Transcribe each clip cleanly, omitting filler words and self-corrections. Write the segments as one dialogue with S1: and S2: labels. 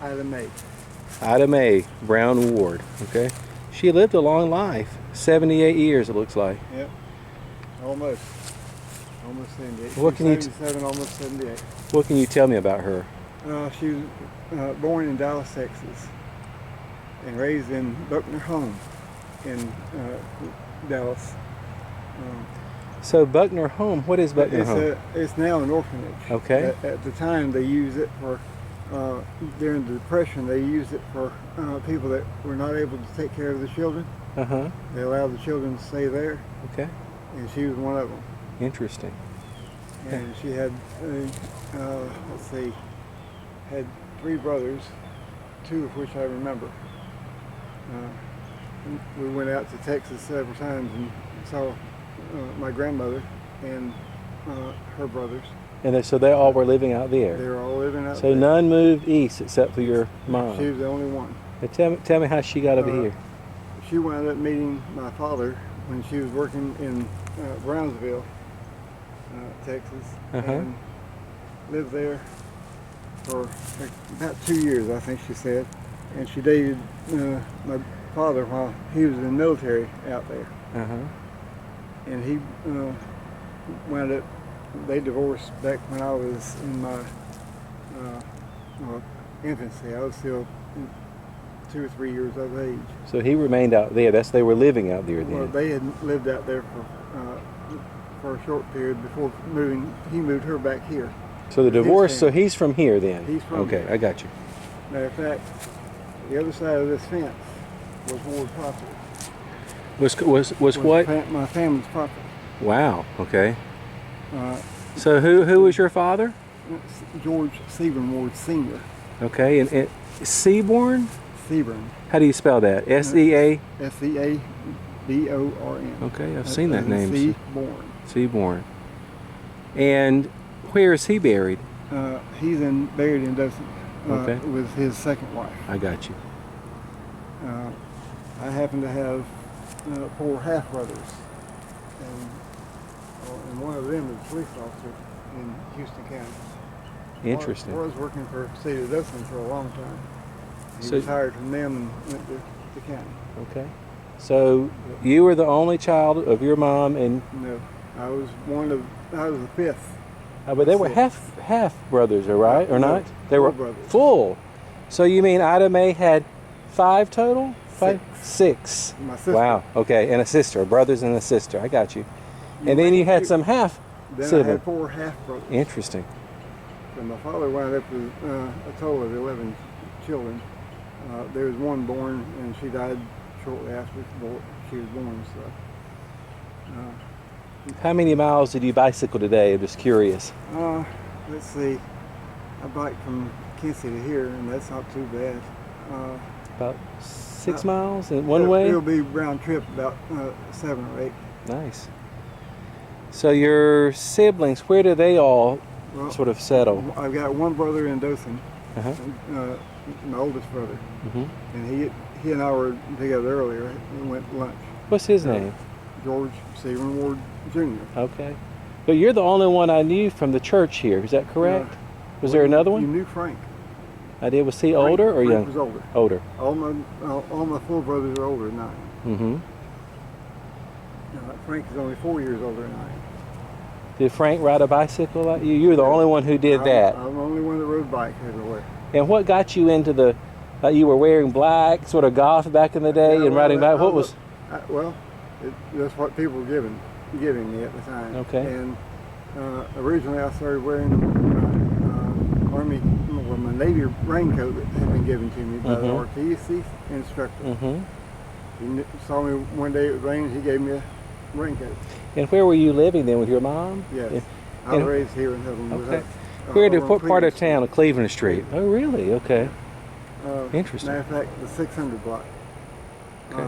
S1: Ida Mae.
S2: Ida Mae Brown Ward. Okay. She lived a long life. 78 years, it looks like.
S1: Yep. Almost. Almost 78.
S2: What
S1: She
S2: can
S1: was
S2: you
S1: 77, almost 78.
S2: What can you tell me about her?
S1: She was born in Dallas, Texas, and raised in Buckner Home in Dallas.
S2: So Buckner Home, what is Buckner Home?
S1: It's now an orphanage.
S2: Okay.
S1: At the time, they used it for, during the Depression, they used it for people that were not able to take care of the children.
S2: Uh-huh.
S1: They allowed the children to stay there.
S2: Okay.
S1: And she was one of them.
S2: Interesting.
S1: And she had, let's see, had 3 brothers, 2 of which I remember. We went out to Texas several times and saw my grandmother and her brothers.
S2: And so they all were living out there?
S1: They were all living out there.
S2: So none moved east except for your mom?
S1: She was the only one.
S2: Now tell me how she got over here.
S1: She wound up meeting my father when she was working in Brownsville, Texas, and lived there for about 2 years, I think she said. And she dated my father while he was in the military out there. And he wound up, they divorced back when I was in my infancy. I was still 2 or 3 years of age.
S2: So he remained out there. They were living out there then.
S1: Well, they had lived out there for a short period before moving. He moved her back here.
S2: So the divorce. So he's from here then.
S1: He's from
S2: here. I got you.
S1: Matter of fact, the other side of this fence was Ward property.
S2: Was what?
S1: My family's property.
S2: Wow. Okay. So who was your father?
S1: George Seaborn Ward Sr.
S2: Okay, and Seaborn?
S1: Seaborn.
S2: How do you spell that? S-E-A?
S1: S-E-A-B-O-R-N.
S2: Okay, I've seen that name.
S1: Seaborn.
S2: Seaborn. And where is he buried?
S1: He's buried in Dothan with his second wife.
S2: I got you.
S1: I happen to have 4 half-brothers, and one of them is a police officer in Houston County.
S2: Interesting.
S1: I was working for the city of Dothan for a long time. He
S2: So,
S1: retired from them and went to the county.
S2: Okay. So you were the only child of your mom and...
S1: No, I was the 5th.
S2: but they were half brothers, right? Or not? They were
S1: brothers.
S2: Full. So you mean Ida Mae had 5 total? 6.
S1: My sister.
S2: Wow. Okay, and a sister, brothers and a sister. I got you. And then you had some half siblings.
S1: Then I had 4 half-brothers.
S2: Interesting.
S1: And my father wound up with a total of 11 children. There was one born, and she died shortly after she was born. So.
S2: How many miles did you bicycle today? I'm just curious.
S1: Let's see. I biked from Quincy to here, and that's not too bad.
S2: About 6 miles in one way?
S1: It'll be round trip about 7 or 8.
S2: Nice. So your siblings, where do they all sort of settle?
S1: I've got one brother in Dothan, my oldest brother, and he and I were together earlier. We went to lunch.
S2: What's his name?
S1: George Seaborn Ward Jr.
S2: Okay. But you're the only one I knew from the church here, is that correct? Was there another one?
S1: You knew Frank.
S2: I did. Was he older or young?
S1: Frank was older.
S2: Older.
S1: All my 4 brothers are older than I am. Frank is only 4 years older than I am.
S2: Did Frank ride a bicycle like you? You were the only one who did that.
S1: I'm the only one that rode bike everywhere.
S2: And what got you into the, you were wearing black, sort of goth back in the day, and riding bike? What was?
S1: That's what people were giving me at the time.
S2: Okay.
S1: And originally I started wearing my Navy raincoat that had been given to me by the RTC instructor. He saw me one day, it was raining, he gave me a raincoat.
S2: And where were you living then, with your mom?
S1: Yes. I was raised here in Headland.
S2: Okay. What part of town? Cleveland Street. Oh, really? Okay. Interesting.
S1: Matter of fact, the 600 block.
S2: Okay.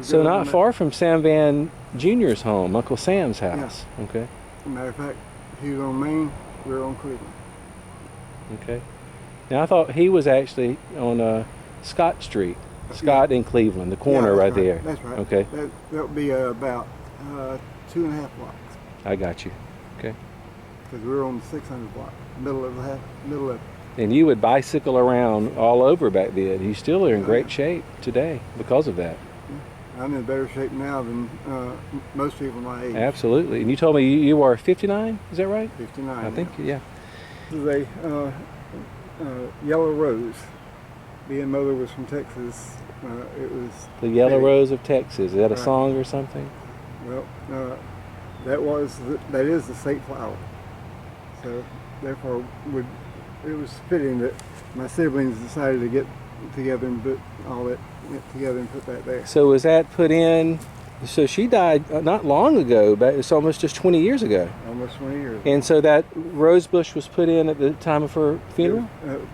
S2: So not far from Sam Van Jr.'s home, Uncle Sam's house. Yeah. Okay.
S1: Matter of fact, he was on Main, we were on Cleveland.
S2: Okay. Now I thought he was actually on Scott Street. Scott in Cleveland, the corner right there.
S1: That's right.
S2: Okay.
S1: That'll be about 2.5 blocks.
S2: I got you. Okay.
S1: Because we were on the 600 block, middle of it.
S2: And you would bicycle around all over back then. You still are in great shape today because of that.
S1: I'm in better shape now than most people my age.
S2: Absolutely. And you told me you are 59, is that right?
S1: 59.
S2: I think, yeah.
S1: This is a yellow rose. Being mother was from Texas. It was
S2: The Yellow
S1: fitting.
S2: Rose of Texas. Is that a
S1: Right.
S2: song or something?
S1: Well, that is the state flower. So therefore, it was fitting that my siblings decided to get together and put all that together and put that there.
S2: So was that put in? So she died not long ago, but it's almost just 20 years ago.
S1: Almost 20 years.
S2: And so that rose bush was put in at the time of her funeral?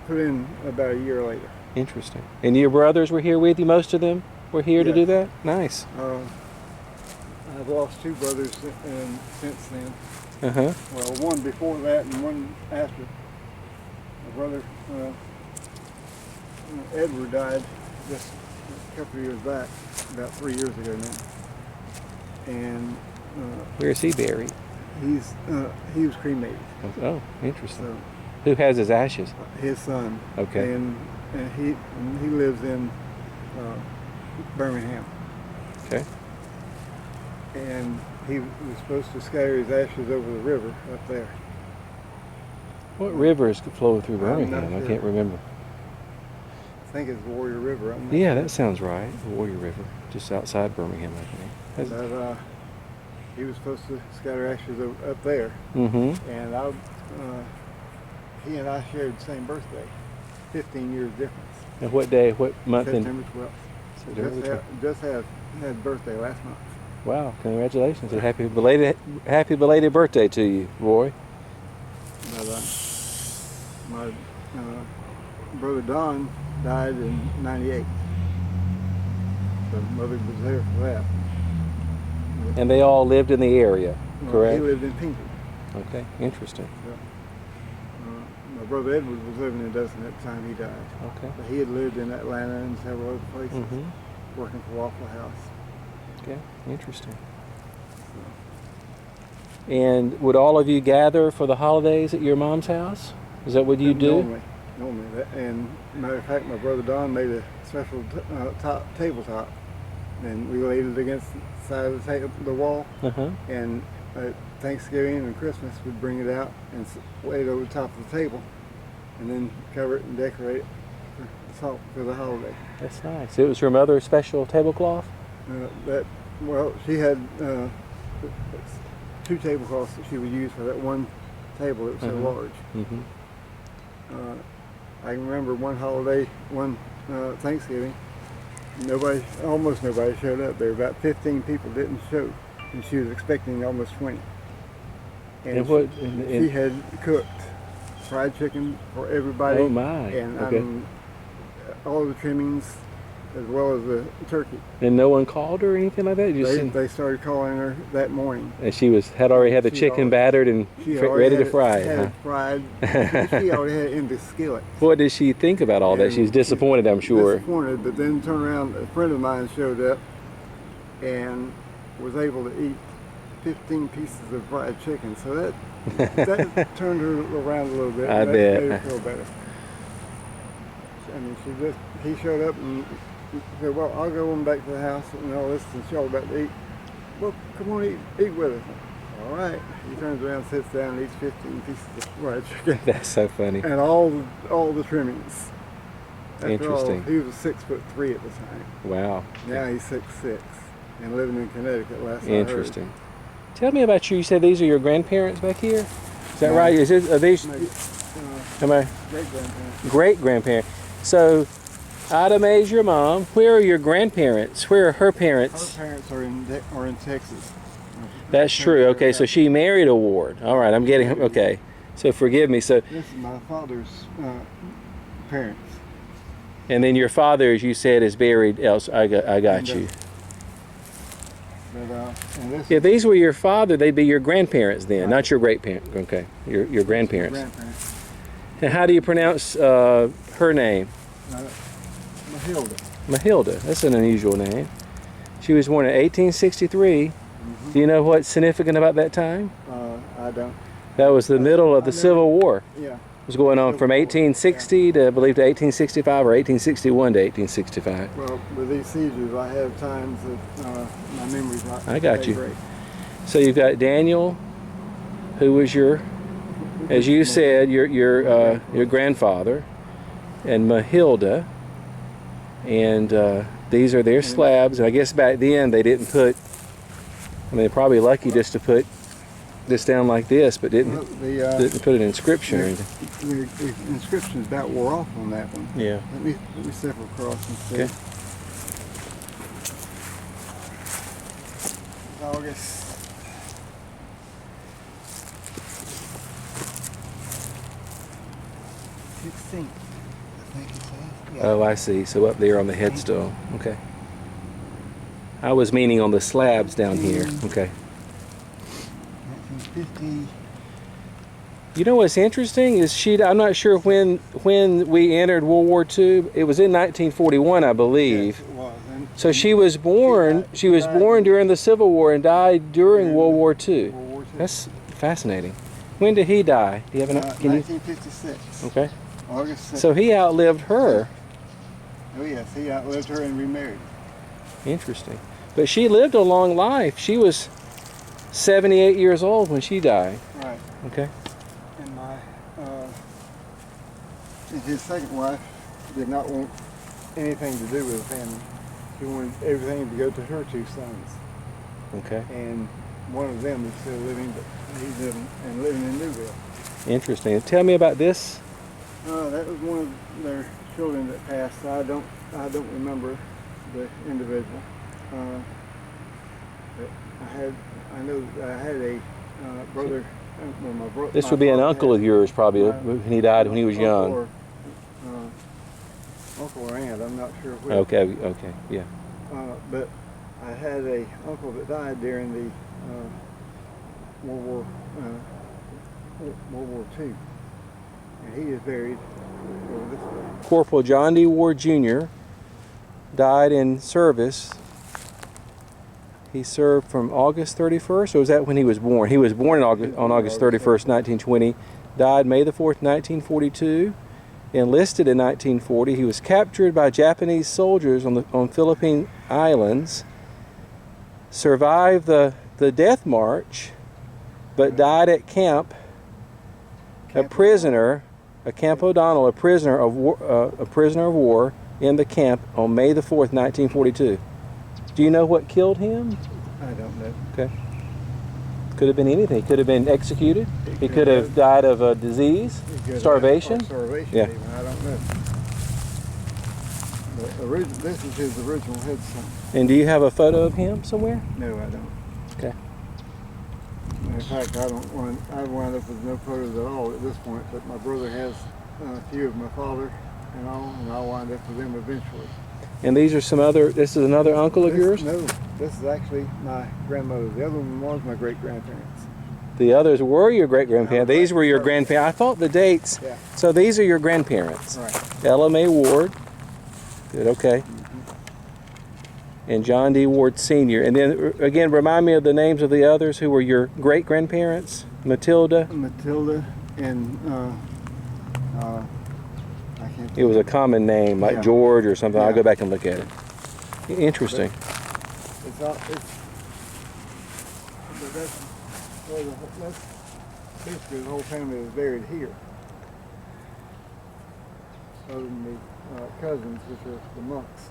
S1: Put in about a year later.
S2: Interesting. And your brothers were here with you? Most of them were here to do
S1: Yes.
S2: that? Nice.
S1: I've lost two brothers since then.
S2: Uh-huh.
S1: Well, one before that and one after. My brother Edward died just a couple of years back, about 3 years ago now. And
S2: Where is he buried?
S1: he was cremated.
S2: Oh, interesting.
S1: So
S2: Who has his ashes?
S1: his son.
S2: Okay.
S1: And he lives in Birmingham.
S2: Okay.
S1: And he was supposed to scatter his ashes over the river up there.
S2: What river is flowing through
S1: I'm not
S2: Birmingham? I
S1: sure.
S2: can't remember.
S1: I think it's Warrior River. I'm not
S2: Yeah,
S1: sure.
S2: that sounds right. The Warrior River, just outside Birmingham, I think.
S1: But he was supposed to scatter ashes up there,
S2: Mm-hmm.
S1: and he and I shared the same birthday, 15 years difference.
S2: And what day, what month?
S1: September 12th.
S2: September the 12th.
S1: Just had birthday last month.
S2: Wow! Congratulations and happy belated birthday to you, Roy.
S1: But my brother Don died in '98. So mother was there for that.
S2: And they all lived in the area,
S1: Well,
S2: correct?
S1: He lived in Pinckney.
S2: Okay, interesting.
S1: My brother Edward was living in Dustin at the time he died.
S2: Okay.
S1: But he had lived in Atlanta and several other places,
S2: Mm-hmm.
S1: working for Waffle House.
S2: Okay, interesting. And would all of you gather for the holidays at your mom's house? Is that what you do?
S1: Normally. And matter of fact, my brother Don made a special tabletop, and we laid it against the side of the wall.
S2: Uh-huh.
S1: And at Thanksgiving and Christmas, we'd bring it out and lay it over the top of the table, and then cover it and decorate it for the holiday.
S2: That's nice. It was her mother's special tablecloth?
S1: She had two tablecloths that she would use for that one table that was so large.
S2: Mm-hmm.
S1: I can remember one Thanksgiving, almost nobody showed up. There were about 15 people didn't show, and she was expecting almost 20. And she had cooked fried chicken for everybody.
S2: Oh my!
S1: And
S2: Okay.
S1: all the trimmings, as well as the turkey.
S2: And no one called her or anything like that? You just
S1: They started calling her that morning.
S2: and she had already had the chicken battered and ready to fry it.
S1: Had
S2: Huh?
S1: it fried. She already had it in the skillet.
S2: What did she think about all that?
S1: And
S2: She's disappointed, I'm sure.
S1: Disappointed, but then turned around. A friend of mine showed up and was able to eat 15 pieces of fried chicken. So that turned her around a little bit.
S2: I
S1: That
S2: bet.
S1: made her feel better. I mean, he showed up and said, "Well, I'll go on back to the house and all this, and y'all about to eat. Well, come on, eat with us." All right. He turns around, sits down, and eats 15 pieces of fried chicken.
S2: That's so funny.
S1: And all the trimmings. After
S2: Interesting.
S1: All, he was 6'3" at the time.
S2: Wow.
S1: Now he's 6'6" and living in Connecticut. Last I heard.
S2: Interesting. Tell me about you. You said these are your grandparents back here? Is that
S1: No.
S2: right? Are these
S1: My
S2: am I
S1: great-grandparents.
S2: great grandparent? So Ida Mae's your mom. Where are your grandparents? Where are her parents?
S1: Her parents are in Texas.
S2: That's true. Okay, so she married a Ward. All right, I'm getting okay. So forgive me. So
S1: This is my father's parents.
S2: and then your father, as you said, is buried else. I got you.
S1: But and this
S2: Yeah,
S1: is
S2: these were your father. They'd be your grandparents then, not your great parent. Okay, your grandparents.
S1: grandparents.
S2: And how do you pronounce her name?
S1: Mahilda.
S2: Mahilda. That's an unusual name. She was born in 1863. Do you know what's significant about that time?
S1: I don't.
S2: That was the middle of the Civil War.
S1: Yeah.
S2: was going on from 1860 to, I believe, to 1865 or 1861 to 1865.
S1: Well, with these seizures, I have times that my memory's not
S2: I got
S1: that
S2: you.
S1: great.
S2: So you've got Daniel, who was your, as you said, your grandfather, and Mahilda, and these are their slabs. And I guess back then they didn't put. I mean, they're probably lucky just to put this down like this, but didn't put an inscription or anything.
S1: The inscription's about wore off on that one.
S2: Yeah.
S1: Let me step across and see.
S2: Okay.
S1: August 16th, I think it says. Yeah.
S2: Oh, I see. So up there on the headstone. Okay. I was meaning on the slabs down here. Okay.
S1: 1950.
S2: You know what's interesting is I'm not sure when we entered World War II. It was in 1941, I believe.
S1: Yes, it was. And
S2: So she was born. She was born during the Civil War and died during World War II.
S1: World War II.
S2: That's fascinating. When did he die? Do you have an? Can you?
S1: 1956.
S2: Okay.
S1: August 6th.
S2: So he outlived her.
S1: Oh yes, he outlived her and remarried.
S2: Interesting. But she lived a long life. She was 78 years old when she died.
S1: Right.
S2: Okay.
S1: And his second wife did not want anything to do with the family. She wanted everything to go to her two sons.
S2: Okay.
S1: And one of them is still living, but he's living in Newville.
S2: Interesting. Tell me about this.
S1: That was one of their children that passed. I don't remember the individual. But I know that I had a brother. Well, my brother.
S2: This would be an uncle of yours, probably, when he died when he was young.
S1: Uncle or aunt, I'm not sure which.
S2: Okay, yeah.
S1: But I had a uncle that died during the World War II, and he is buried over this way.
S2: Corporal John D. Ward Jr. died in service. He served from August 31st, or was that when he was born? He was born on August 31st, 1920. Died May the 4th, 1942. Enlisted in 1940. He was captured by Japanese soldiers on Philippine Islands. Survived the death march, but died at camp. A prisoner, a Camp O'Donnell, a prisoner of war in the camp on May the 4th, 1942. Do you know what killed him?
S1: I don't know.
S2: Okay. Could have been anything. He could have been executed. He could have died of a disease, starvation.
S1: Starvation,
S2: Yeah.
S1: even. I don't know. This is his original headstone.
S2: And do you have a photo of him somewhere?
S1: No, I don't.
S2: Okay.
S1: In fact, I wound up with no photos at all at this point, but my brother has a few of my father and all, and I'll wind up with them eventually.
S2: And these are some other, this is another uncle of yours?
S1: No, this is actually my grandmother. The other one was my great-grandparents.
S2: The others were your great-grandparents. These were your grandparents. I thought the dates.
S1: Yeah.
S2: So these are your grandparents.
S1: Right.
S2: Ella Mae Ward. Good, okay. And John D. Ward Sr. And then, again, remind me of the names of the others who were your great-grandparents. Matilda.
S1: Matilda and I can't.
S2: It was a common name, like George or something.
S1: Yeah.
S2: I'll go back and look at it. Interesting.
S1: But that's basically the whole family was buried here. Other than the cousins, which are the monks.